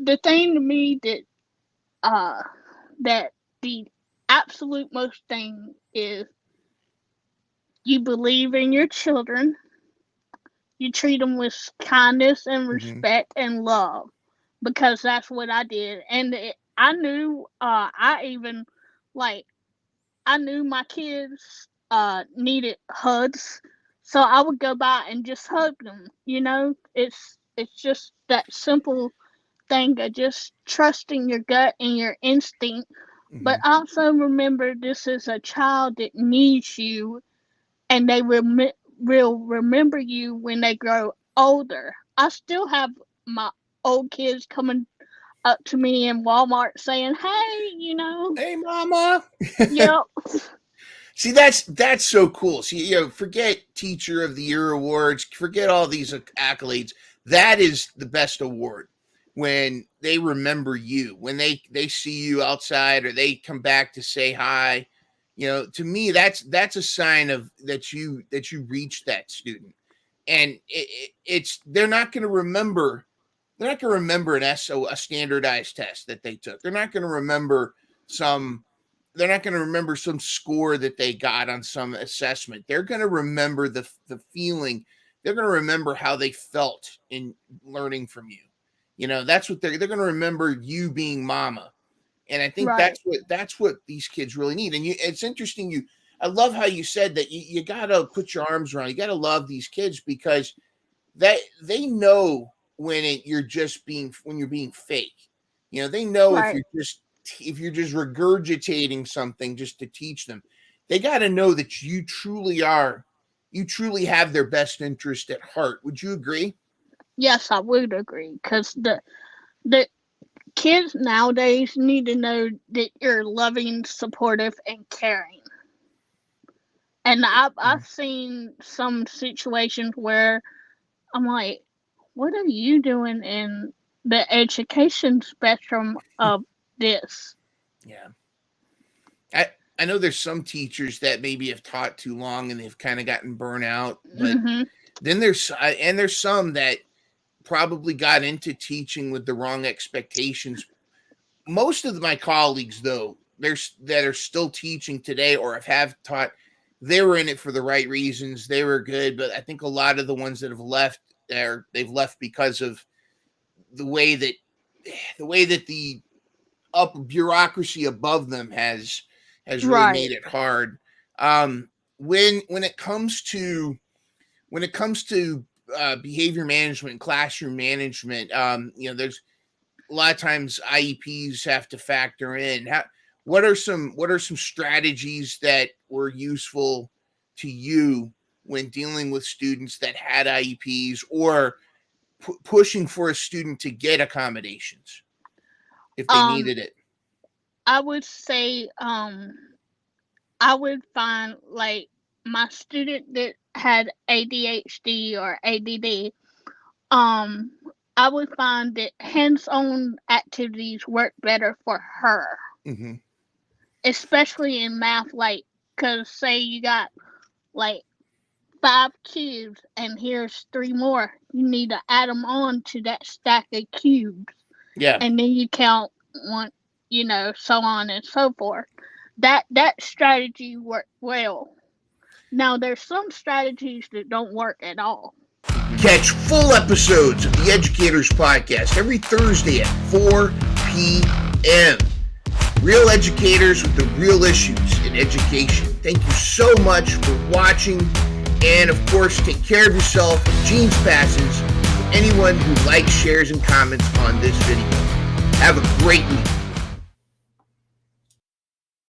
the thing to me uh that the absolute most thing is you believe in your children, you treat them with kindness and Hmm. respect and love, because that's what I did. And I knew, I even, like, I knew my kids needed hugs, so I would go by and just hug them. It's just that simple thing of just trusting your gut and your instinct, but Hmm. also remember this is a child that needs you, and they will remember you when they grow older. I still have my old kids coming up to me in Walmart saying, "Hey, Hey, mama. yep, See, that's so cool. See, forget Teacher of the Year awards, forget all these accolades. That is the best award when they remember you, when they see you outside or they come back to say hi. To me, that's a sign of that you reached that student, and it's they're not going to remember. They're not going to remember a standardized test that they took. Some they're not going to remember some score that they got on some assessment. They're going to remember the feeling. They're going to remember how they felt in learning from you. That's what they're going to remember, you being mama. And I think right, that's what these kids really need. And it's interesting. I love how you said that you got to put your arms around. You got to love these kids because they know when you're being fake. They know right. if you're just regurgitating something just to teach them. They got to know that you truly have their best interest at heart. Would you agree? Yes, I would agree, because the kids nowadays need to know that you're loving, supportive, and caring. And I've seen some situations where I'm like, what are you doing in the education spectrum of this? Yeah. I know there's some teachers that maybe have taught too long and they've kind of gotten burnt out, but Hmm. there's some that probably got into teaching with the wrong expectations. Most of my colleagues, though, that are still teaching today or have taught, they were in it for the right reasons. They were good, but I think a lot of the ones that have left, they've left because of the way that the up bureaucracy above them has really Right. made it hard. When it comes to behavior management, classroom management, there's a lot of times IEPs have to factor in. What are some strategies that were useful to you when dealing with students that had IEPs or pushing for a student to get accommodations if they Um, needed it? I would say, I would find, like, my student that had ADHD or ADD. Um, I would find that hands-on activities work better for her, Hmm. especially in math. Like, cause say you got like 5 cubes and here's 3 more, you need to add them on to that stack of cubes, Yeah. and then you count one, so on and so forth. That strategy worked well. Now there's some strategies that don't work at all. Catch full episodes of the Educators Podcast every Thursday at 4 p.m. Real educators with the real issues in education. Thank you so much for watching. And of course, take care of yourself. Jeans passes for anyone who likes, shares, and comments on this video. Have a great week.